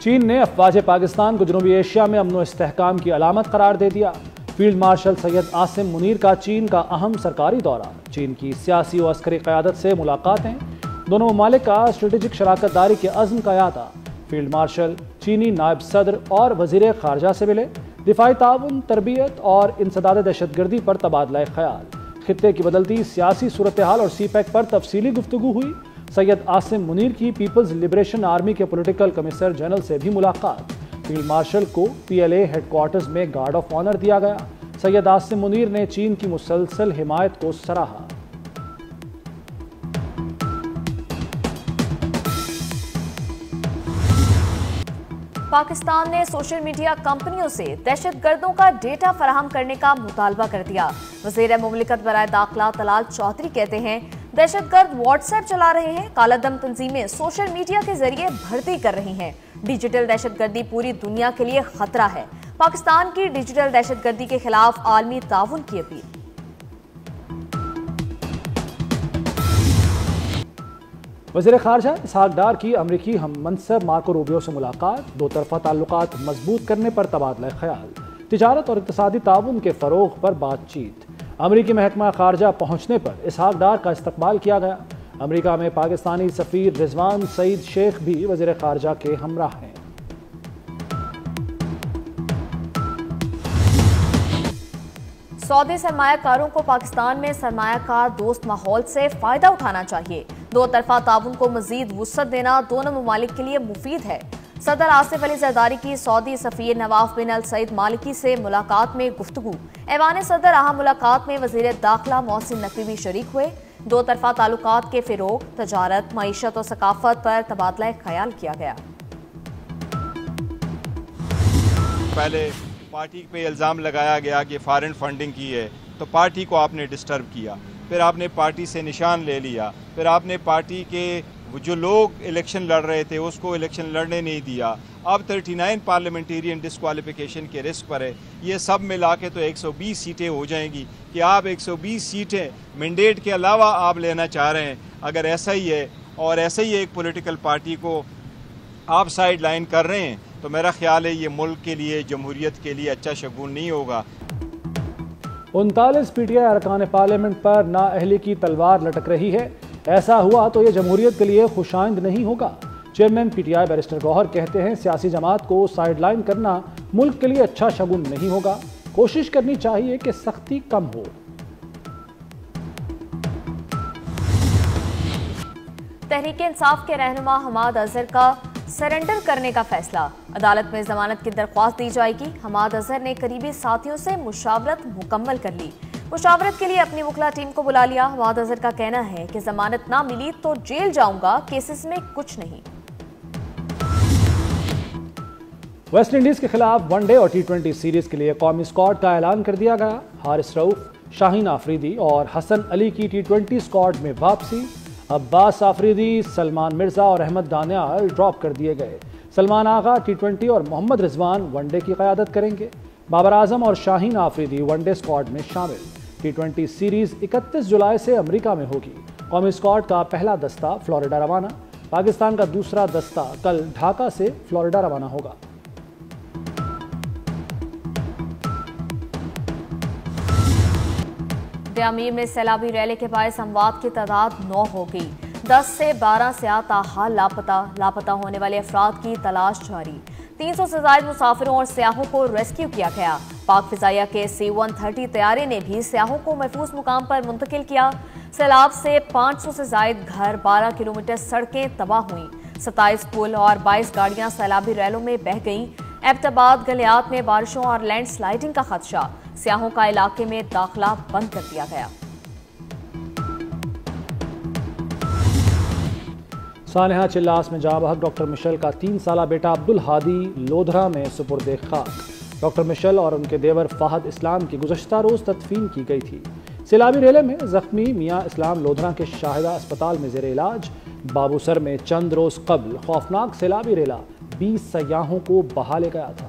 चीन ने अफवाज पाकिस्तान को जनूबी एशिया में अमन व इस्तेहकाम की अलामत करार दे दिया। फील्ड मार्शल सैयद आसिम मुनीर का चीन का अहम सरकारी दौरा, चीन की सियासी व अस्करी क़यादत से मुलाकातें, दोनों ममालिक का स्ट्रेटेजिक शराकत दारी के अज़्म का यादा। फील्ड मार्शल चीनी नायब सदर और वज़ीर ख़ारजा से मिले। दिफाई ताउन, तरबियत और इंसदाद दहशतगर्दी पर तबादला ख्याल, खित्ते की बदलती सियासी सूरत हाल और CPEC पर तफसीली गुफ्तगू हुई। सैयद आसिम मुनीर की पीपल्स लिबरेशन आर्मी के पॉलिटिकल कमिश्नर जनरल से भी मुलाकात। फील्ड मार्शल को PLA हेडक्वार्टर्स में गार्ड ऑफ ऑनर दिया गया। सैयद आसिम मुनीर ने चीन की मुसलसल हिमायत को सराहा। पाकिस्तान ने सोशल मीडिया कंपनियों से दहशतगर्दों का डेटा फराहम करने का मुतालबा कर दिया। वज़ीर मुमलिकत बराए दाखिला तलाल चौधरी कहते हैं, दहशतगर्द व्हाट्सएप चला रहे हैं, कालादम तंजीमें सोशल मीडिया के जरिए भर्ती कर रही हैं। डिजिटल दहशतगर्दी पूरी दुनिया के लिए खतरा है। पाकिस्तान की डिजिटल दहशतगर्दी के खिलाफ आलमी ताउन की अपील। वज़ीर ख़ारजा इसहाक डार की अमरीकी हम मनसब मार्को रूबियो से मुलाकात, दो तरफ़ा ताल्लुकात मजबूत करने पर तबादला ख्याल, तिजारत और इक़्तिसादी ताउन के फ़रोग़ पर बातचीत। अमरीकी महकमा ख़ारजा पहुँचने पर इसहाक डार का इस्तकबाल किया गया। अमरीका में पाकिस्तानी सफ़ीर रिजवान सईद शेख भी वज़ीर ख़ारजा के हमराह हैं। सऊदी सरमायाकारों को पाकिस्तान में सरमायाकार दोस्त माहौल से फायदा उठाना चाहिए। दो तरफा ताउन को मजीद वुसअत देना दोनों ममालिक के लिए मुफीद है। सदर आसिफ अली जरदारी की सऊदी सफ़ीर नवाफ बिन अल सईद मालिकी से मुलाकात में गुफ्तगू। ऐवान सदर अहम मुलाकात में वज़ीर दाखिला मोहसिन नकवी भी शरीक हुए। दो तरफा ताल्लुकात के फ़िरोग, तजारत, मईशत और सकाफत पर तबादला ख्याल किया गया। पहले पार्टी पे इल्ज़ाम लगाया गया कि फॉरेन फंडिंग की है, तो पार्टी को आपने डिस्टर्ब किया, फिर आपने पार्टी से निशान ले लिया, फिर आपने पार्टी के जो लोग इलेक्शन लड़ रहे थे उसको इलेक्शन लड़ने नहीं दिया। अब 39 पार्लियामेंटेरियन डिस्क्वालिफिकेशन के रिस्क पर है। ये सब मिला के तो 120 सीटें हो जाएंगी कि आप 120 सीटें मैंडेट के अलावा आप लेना चाह रहे हैं। अगर ऐसा ही है और ऐसे ही एक पॉलिटिकल पार्टी को आप साइड लाइन कर रहे हैं तो मेरा ख्याल है ये मुल्क के लिए, जमहूरियत के लिए अच्छा शगुन नहीं होगा। 39 PTI अरकान पार्लियामेंट पर नाअहली की तलवार लटक रही है। ऐसा हुआ तो ये जमहूरियत के लिए खुशाइंद नहीं होगा। चेयरमैन PTI बैरिस्टर गौहर कहते हैं, सियासी जमात को साइडलाइन करना मुल्क के लिए अच्छा शगुन नहीं होगा। कोशिश करनी चाहिए कि सख्ती कम हो। तहरीक इंसाफ के रहनुमा हमाद अजहर का सरेंडर करने का फैसला। अदालत में जमानत की दरख्वास्त दी जाएगी। हमाद अजहर ने करीबी साथियों से मुशावरत मुकम्मल कर ली। मुशावरत के लिए अपनी वकला टीम को बुला लिया। हमाद अजहर का कहना है कि जमानत ना मिली तो जेल जाऊंगा, केसेस में कुछ नहीं। वेस्ट इंडीज के खिलाफ वनडे और T20 सीरीज के लिए कौमी स्क्वाड का ऐलान कर दिया गया। हारिस रऊफ, शाहीन आफरीदी और हसन अली की T20 स्क्वाड में वापसी। अब्बास आफरीदी, सलमान मिर्जा और अहमद दानियाल ड्रॉप कर दिए गए। सलमान आगा T20 और मोहम्मद रिजवान वनडे की क़यादत करेंगे। बाबर आजम और शाहीन आफरीदी वनडे स्क्वाड में शामिल। T20 सीरीज 31 जुलाई से अमेरिका में होगी। कौमी स्क्वाड का पहला दस्ता फ्लोरिडा रवाना। पाकिस्तान का दूसरा दस्ता कल ढाका से फ्लोरिडा रवाना होगा। ब्यामीर में सैलाबी रैली के बायस अमवात की तादाद 9 हो गई। 10 से 12 सियाह ताहाल लापता होने वाले अफराद की तलाश जारी। 300 से ज्यादा मुसाफिरों और सियाहों को रेस्क्यू किया गया। पाक फिजाइया के C-130 तैयारे ने भी सियाहों को महफूज मुकाम पर मुंतकिल किया। सैलाब से 500 से ज्यादा घर, 12 किलोमीटर सड़कें तबाह हुई। 27 पुल और 22 गाड़ियां सैलाबी रैलों में बह गईं। एबटाबाद गलियात में बारिशों और लैंड स्लाइडिंग का खदशा। सियाहों का इलाके में दाखिला बंद कर दिया गया। सानेहा चिल्लास में जाँ बहक डॉक्टर मिशेल का 3 साला बेटा अब्दुल हादी लोधरा में सुपुर्द खाक। डॉक्टर मिशेल और उनके देवर फाहद इस्लाम की गुज़श्ता रोज़ तदफीन की गई थी। सैलाबी रेले में जख्मी मियाँ इस्लाम लोधरा के शाहिदा अस्पताल में ज़ेर इलाज। बाबूसर में चंद रोज़ कबल खौफनाक सैलाबी रेला 20 सयाहों को बहा ले गया था।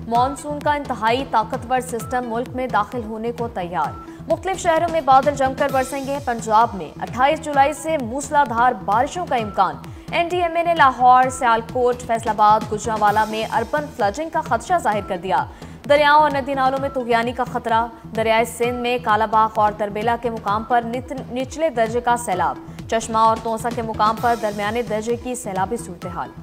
मॉनसून का इंतहाई ताकतवर सिस्टम मुल्क में दाखिल होने को तैयार। मुख्तलिफ शहरों में बादल जमकर बरसेंगे। पंजाब में 28 जुलाई से मूसलाधार बारिशों का इम्कान। एनडीएमए ने लाहौर, सियालकोट, फैसलाबाद, गुजरांवाला में अर्बन फ्लडिंग का खदशा जाहिर कर दिया। दरियाओं और नदी नालों में तुगयानी का खतरा। दरियाए सिंध में कालाबाग और तरबेला के मुकाम पर निचले दर्जे का सैलाब। चश्मा और तोसा के मुकाम पर दरमियाने दर्जे की सैलाबी सूरत हाल।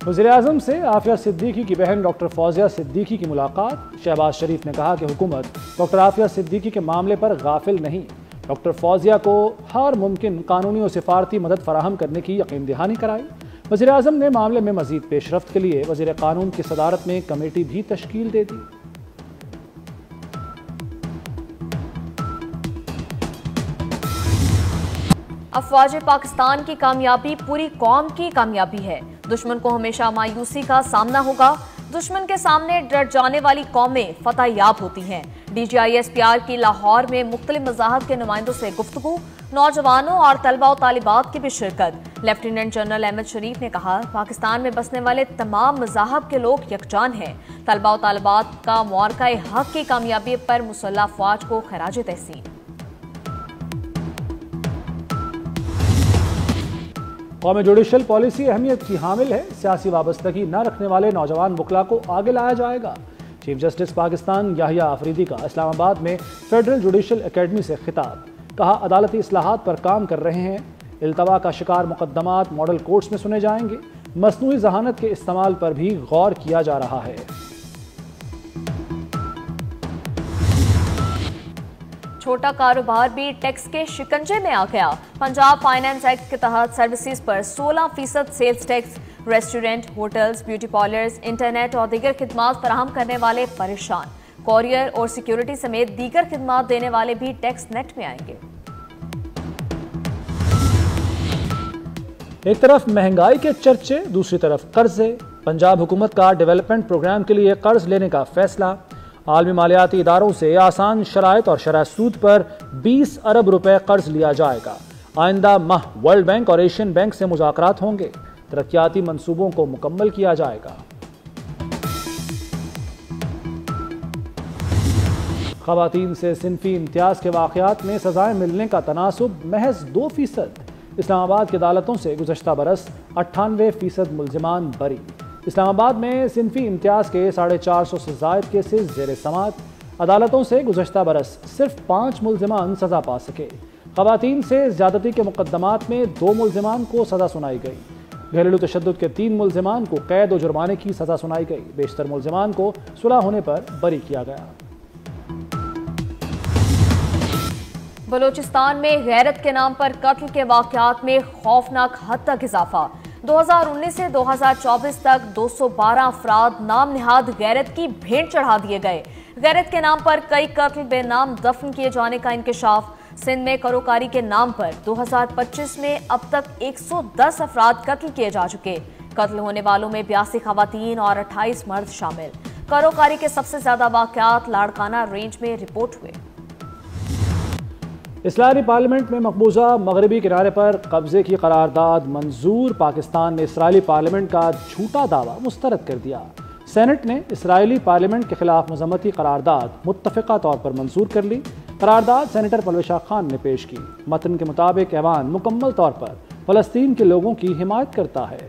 वज़ीर-ए-आज़म से आफिया सिद्दीकी की बहन डॉक्टर फौजिया सिद्दीकी की मुलाकात। शहबाज शरीफ ने कहा कि हुकूमत डॉक्टर आफिया सिद्दीकी के मामले पर गाफिल नहीं, डॉक्टर फौजिया को हर मुमकिन कानूनी और सिफारती मदद फराहम करने की यकीन दहानी कराई। वज़ीर-ए-आज़म ने मामले में मज़ीद पेशरफ्त के लिए वज़ीर कानून की सदारत में कमेटी भी तश्कील दे दी। अफवाज पाकिस्तान की कामयाबी पूरी कौम की कामयाबी है। दुश्मन को हमेशा मायूसी का सामना होगा। दुश्मन के सामने डर जाने वाली कौमें फतह याब होती हैं। DGISPR की लाहौर में मुख्तलिफ मज़ाहब के नुमाइंदों से गुफ्तगू। नौजवानों और तलबा और तालिबात की भी शिरकत। लेफ्टिनेंट जनरल अहमद शरीफ ने कहा, पाकिस्तान में बसने वाले तमाम मज़ाहब के लोग यकजान हैं। तलबा और तालिबात का मुआरका हक की कामयाबी पर मुसल्लह अफवाज को खराज तहसीन। कौमी जुडिशल पॉलिसी अहमियत की हामिल है। सियासी वाबस्तगी न रखने वाले नौजवान वकला को आगे लाया जाएगा। चीफ जस्टिस पाकिस्तान याहिया आफरीदी का इस्लामाबाद में फेडरल जुडिशल एकेडमी से खिताब। कहा, अदालती इस्लाहात पर काम कर रहे हैं। इल्तवा का शिकार मुकदमात मॉडल कोर्ट्स में सुने जाएंगे। मसनूई जहानत के इस्तेमाल पर भी गौर किया जा रहा है। छोटा कारोबार भी टैक्स के शिकंजे में आ गया। पंजाब फाइनेंस एक्ट के तहत सर्विसेज पर 16% sales tax. Restaurant, hotels, beauty parlours, internet और दीगर खिदमात फराहम करने वाले परेशान। कॉरियर और सिक्योरिटी समेत दीगर खिदमात देने वाले भी टैक्स नेट में आएंगे। एक तरफ महंगाई के चर्चे, दूसरी तरफ कर्जे। पंजाब हुकूमत का डेवलपमेंट प्रोग्राम के लिए कर्ज लेने का फैसला। आलमी मालियाती इदारों से आसान शराइत और शरह सूद पर 20 अरब रुपए कर्ज लिया जाएगा। आइंदा माह वर्ल्ड बैंक और एशियन बैंक से मुज़ाकरात होंगे। तरक्याती मंसूबों को मुकम्मल किया जाएगा। ख़वातीन से सिनफी इम्तियाज के वाक़यात में सजाएं मिलने का तनासुब महज 2%। इस्लामाबाद की अदालतों से गुज़श्ता बरस 98% मुल्ज़िमान बरी। इस्लामाबाद में सिनफी इम्तियाज के 450 से ज़ायद केसेस ज़ेर समात। अदालतों से गुज़श्ता बरस सिर्फ 5 मुल्ज़िमान सज़ा पा सके। ख़वातीन से ज़्यादती के मुकदमात में 2 मुल्ज़िमान को सज़ा सुनाई गई। घरेलू तशद्दुद के 3 मुल्ज़िमान को कैद और जुर्माने की सज़ा सुनाई गई। बेशतर मुल्ज़िमान को सुलह होने पर बरी किया गया। बलोचिस्तान में गैरत के नाम पर कत्ल के वाक़यात में खौफनाक हद तक इजाफा। 2019 से 2024 तक 212 अफराद नाम निहाद गैरत की भेंट चढ़ा दिए गए। गैरत के नाम पर कई कत्ल बेनाम दफन किए जाने का इंकशाफ। सिंध में करोकारी के नाम पर 2025 में अब तक 110 अफराद कत्ल किए जा चुके। कत्ल होने वालों में 82 खवातीन और 28 मर्द शामिल। करोकारी के सबसे ज्यादा वाक़यात लाड़काना रेंज में रिपोर्ट हुए। इस्राइली पार्लियामेंट में मकबूजा मगरबी किनारे पर कब्जे की करारदाद मंजूर। पाकिस्तान ने इस्राइली पार्लियामेंट का झूठा दावा मुस्तरद कर दिया। सेनेट ने इस्राइली पार्लियामेंट के खिलाफ मजम्मती करारदाद मुत्तफ़िक़ा तौर पर मंजूर कर ली। करारदाद सेनेटर परवेश खान ने पेश की। मतन के मुताबिक ऐवान मुकम्मल तौर पर फ़लस्तीन के लोगों की हिमायत करता है।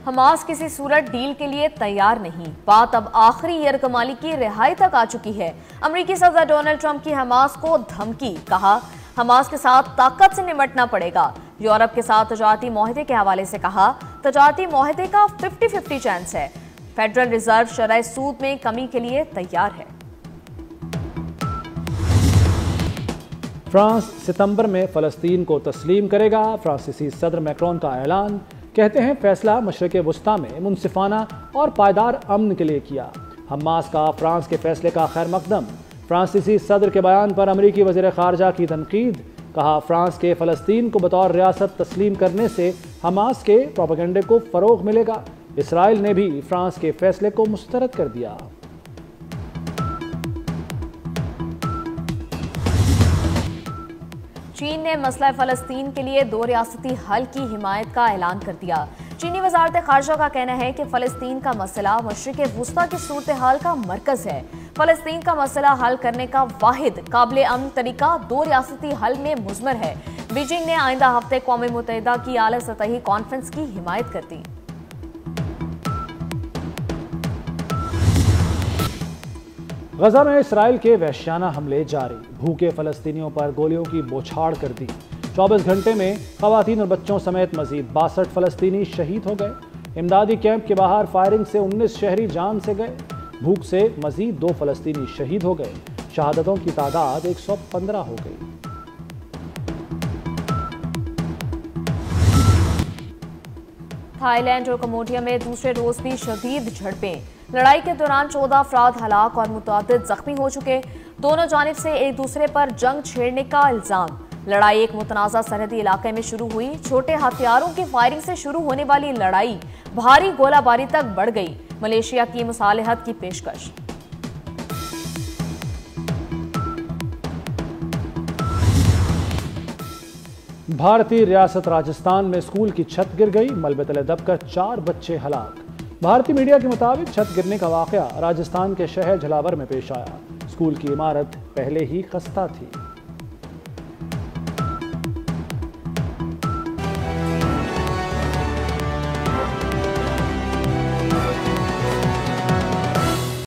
हमास किसी सूरत डील के लिए तैयार नहीं। बात अब आखिरी यरगमाली की रिहाई तक आ चुकी है। अमेरिकी सदर डोनाल्ड ट्रंप की हमास को धमकी। कहा, हमास के साथ ताकत से निपटना पड़ेगा। यूरोप के साथ तजारती मुआहदे के हवाले से कहा, तजारती मुआहदे का 50-50 चांस है। फेडरल रिजर्व शरह सूद में कमी के लिए तैयार है। फ्रांस सितंबर में फ़लस्तीन को तस्लीम करेगा। फ्रांसीसी सदर मैक्रोन का ऐलान। कहते हैं फैसला मशरिक़ वस्ता में मुनसिफाना और पायदार अमन के लिए किया। हमास का फ्रांस के फैसले का खैर मकदम। फ्रांसीसी सदर के बयान पर अमरीकी वज़ीर ख़ारजा की तनकीद। कहा, फ्रांस के फ़लस्तीन को बतौर रियासत तस्लीम करने से हमास के प्रोपेगेंडे को फ़रोग़ मिलेगा। इसराइल ने भी फ्रांस के फैसले को मुस्तरद कर दिया। चीन ने मसला फ़लस्तीन के लिए 2 रियासती हल की हिमायत का ऐलान कर दिया। चीनी वजारत खारजा का कहना है कि फ़लस्तीन का मसला मशरिक़ वुस्ता की सूरत हाल का मरकज़ है। फ़लस्तीन का मसला हल करने का वाहिद काबिल अमन तरीका दो रियासती हल में मुज़मर है। बीजिंग ने आइंदा हफ्ते क़ौम मुत्तहिदा की आला सतही कॉन्फ्रेंस की हिमायत कर दी। गजा में इसराइल के वहशियाना हमले जारी, भूखे फ़लस्तीनियों पर गोलियों की बौछार कर दी। 24 घंटे में खवातीन और बच्चों समेत मजीद 62 फ़लस्तीनी शहीद हो गए। इमदादी कैंप के बाहर फायरिंग से 19 शहरी जान से गए। भूख से मजीद 2 फ़लस्तीनी शहीद हो गए। शहादतों की तादाद 115 हो गई। थाईलैंड और कम्बोडिया में दूसरे रोज भी शदीद झड़पें। लड़ाई के दौरान 14 अफराद हलाक और मुतअद्दिद जख्मी हो चुके। दोनों जानिब से एक दूसरे पर जंग छेड़ने का इल्जाम। लड़ाई एक मुतनाज़ा सरहदी इलाके में शुरू हुई। छोटे हथियारों की फायरिंग से शुरू होने वाली लड़ाई भारी गोलाबारी तक बढ़ गई। मलेशिया की मुसालहत की पेशकश। भारतीय रियासत राजस्थान में स्कूल की छत गिर गई। मलबे तले दबकर 4 बच्चे हलाक। भारतीय मीडिया के मुताबिक छत गिरने का वाकया राजस्थान के शहर झलावर में पेश आया। स्कूल की इमारत पहले ही खस्ता थी।